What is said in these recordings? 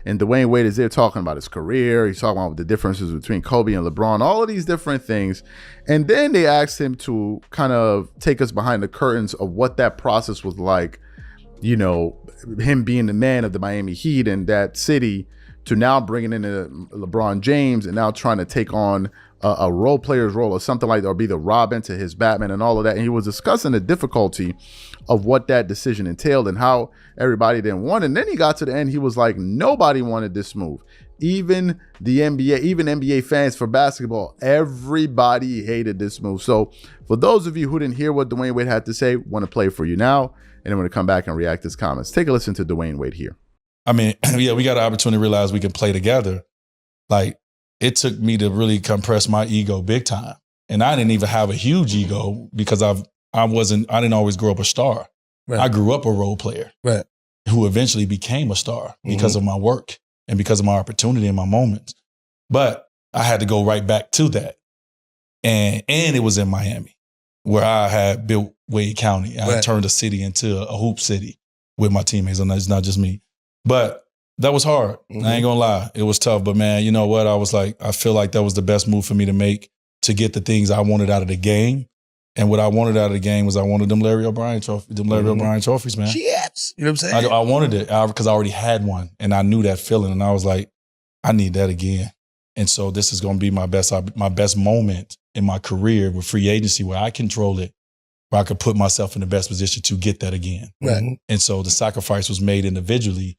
And Dwyane Wade is there talking about his career. He's talking about the differences between Kobe and LeBron, all of these different things. And then they asked him to kind of take us behind the curtains of what that process was like, you know, him being the man of the Miami Heat in that city, to now bringing in LeBron James and now trying to take on a role player's role or something like that, or be the Robin to his Batman and all of that. And he was discussing the difficulty of what that decision entailed and how everybody didn't want it. And then he got to the end, he was like, nobody wanted this move. Even the NBA, even NBA fans for basketball, everybody hated this move. So for those of you who didn't hear what Dwyane Wade had to say, want to play for you now, and then we're going to come back and react to his comments. Take a listen to Dwyane Wade here. I mean, yeah, we got an opportunity to realize we can play together. Like, it took me to really compress my ego big time. And I didn't even have a huge ego because I didn't always grow up a star. Right. I grew up a role player who eventually became a star because of my work and because of my opportunity and my moments. But I had to go right back to that. And it was in Miami, where I had built Wade County. I had turned a city into a hoop city with my teammates. And it's not just me. But that was hard. I ain't gonna lie. It was tough. But man, you know what? I feel like that was the best move for me to make to get the things I wanted out of the game. And what I wanted out of the game was I wanted them Larry O'Brien trophies, man. Yes. You know what I'm saying? I wanted it because I already had one. And I knew that feeling. And I was like, I need that again. And so this is gonna be my best moment in my career with free agency, where I control it, where I could put myself in the best position to get that again. Right. And so the sacrifice was made individually.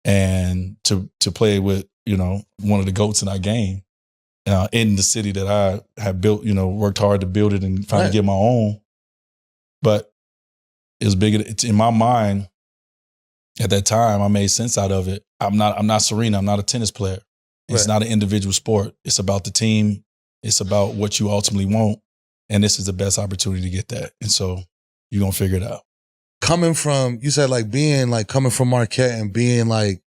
And to play with, you know, one of the GOATs in our game in the city that I have built, you know, worked hard to build it and finally get my own. But it was bigger. It's in my mind at that time. I made sense out of it. I'm not Serena. I'm not a tennis player. It's not an individual sport. It's about the team. It's about what you ultimately want. And this is the best opportunity to get that. And so you're going to figure it out. Coming from, you said like being like coming from Marquette and being like,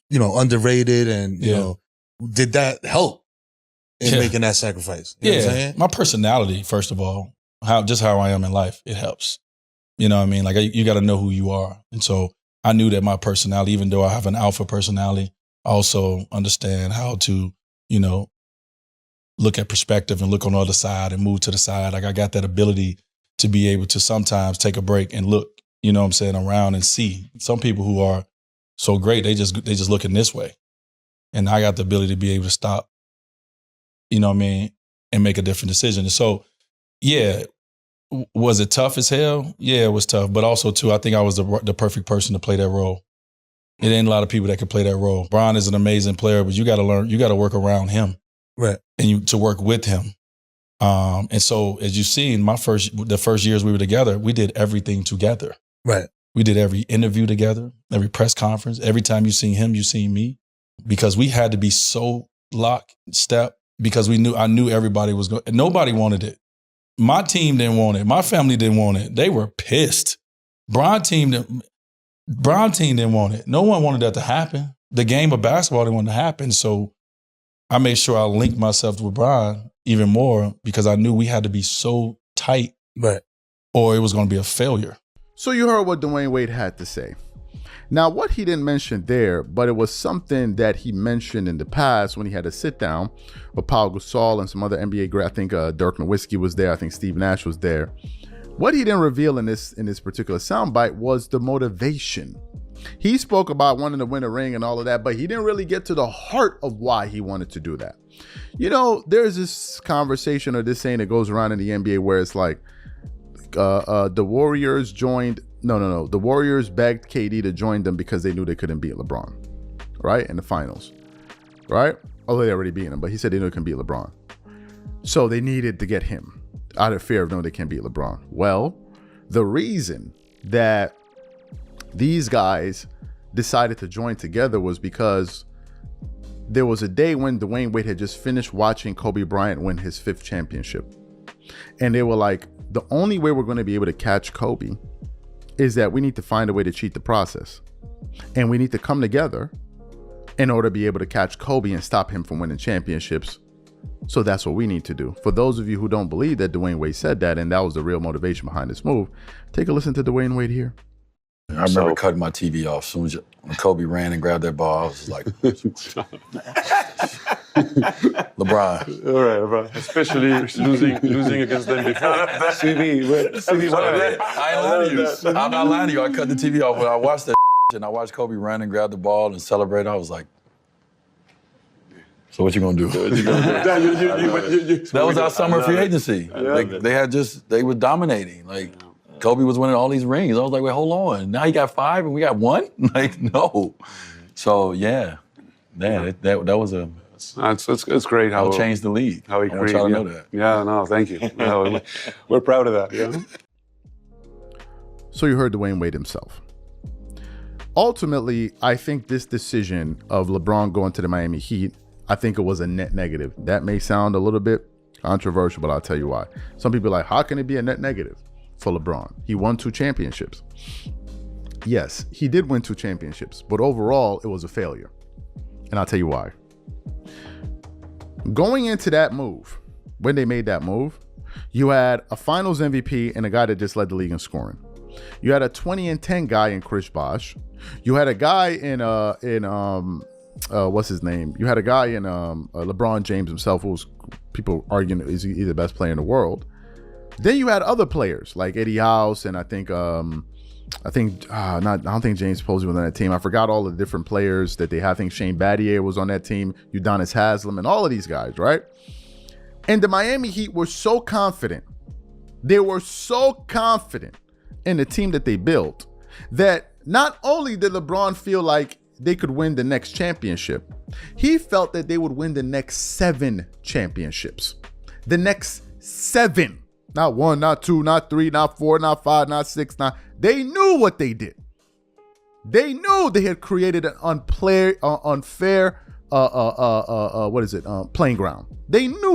you know, underrated and, you know, did that help in making that sacrifice? You know what I'm saying? My personality, first of all, how I am in life, it helps. You know what I mean? Like you got to know who you are. And so I knew that my personality, even though I have an alpha personality, I also understand how to, you know, look at perspective and look on the other side and move to the side. Like I got that ability to be able to sometimes take a break and look, you know what I'm saying, around and see. Some people who are so great, they just looking this way. And I got the ability to be able to stop, you know what I mean, and make a different decision. And so, yeah, was it tough as hell? Yeah, it was tough. But also, too, I think I was the perfect person to play that role. It ain't a lot of people that can play that role. Bron is an amazing player, but you got to learn, you got to work around him. Right. And to work with him. And so, as you see, in the first years we were together, we did everything together. Right. We did every interview together, every press conference. Every time you seen him, you seen me. Because we had to be so lockstep because I knew everybody was going. Nobody wanted it. My team didn't want it. My family didn't want it. They were pissed. Bron team didn't want it. No one wanted that to happen. The game of basketball didn't want it to happen. So I made sure I linked myself with Bron even more because I knew we had to be so tight, or it was going to be a failure. So you heard what Dwyane Wade had to say. Now, what he didn't mention there, but it was something that he mentioned in the past when he had a sit down with Paul Gasol and some other NBA great. I think Dirk Nowitzki was there. I think Steve Nash was there. What he didn't reveal in this particular soundbite was the motivation. He spoke about wanting to win a ring and all of that, but he didn't really get to the heart of why he wanted to do that. You know, there's this conversation or this saying that goes around in the NBA where it's like, the Warriors joined, the Warriors begged KD to join them because they knew they couldn't beat LeBron, right? In the finals, right? Although they already beat him, but he said they knew they couldn't beat LeBron. So they needed to get him out of fear of knowing they can't beat LeBron. Well, the reason that these guys decided to join together was because there was a day when Dwyane Wade had just finished watching Kobe Bryant win his 5th championship. And they were like, the only way we're going to be able to catch Kobe is that we need to find a way to cheat the process. And we need to come together in order to be able to catch Kobe and stop him from winning championships. So that's what we need to do. For those of you who don't believe that Dwyane Wade said that, and that was the real motivation behind this move, take a listen to Dwyane Wade here. I remember cutting my TV off as soon as when Kobe ran and grabbed that ball. I was like, LeBron. All right, LeBron. Especially losing against them before. CV, I ain't lying to you. I'm not lying to you. I cut the TV off when I watched that and I watched Kobe run and grab the ball and celebrate. I was like, so what you gonna do? That was our summer free agency. They were dominating. Like Kobe was winning all these rings. I was like, wait, hold on. Now he got 5 and we got 1? Like, no. So that was a. It's great how it changed the league. How he created. I want y'all to know that. Yeah, no, thank you. No, we're proud of that. Yeah. So you heard Dwyane Wade himself. Ultimately, I think this decision of LeBron going to the Miami Heat, I think it was a net negative. That may sound a little bit controversial, but I'll tell you why. Some people are like, how can it be a net negative for LeBron? He won 2 championships. Yes, he did win 2 championships, but overall, it was a failure. And I'll tell you why. Going into that move, when they made that move, you had a finals MVP and a guy that just led the league in scoring. You had a 20-10 guy in Chris Bosh. You had a guy in what's his name? You had a guy in LeBron James himself, who was people arguing is he the best player in the world. Then you had other players like Eddie House, and I don't think James Posey was on that team. I forgot all the different players that they had. I think Shane Battier was on that team, Udonis Haslem, and all of these guys, right? And the Miami Heat were so confident. They were so confident in the team that they built that not only did LeBron feel like they could win the next championship, he felt that they would win the next 7 championships. The next 7. Not 1, not 2, not 3, not 4, not 5, not 6, They knew what they did. They knew they had created an unfair playing ground. They knew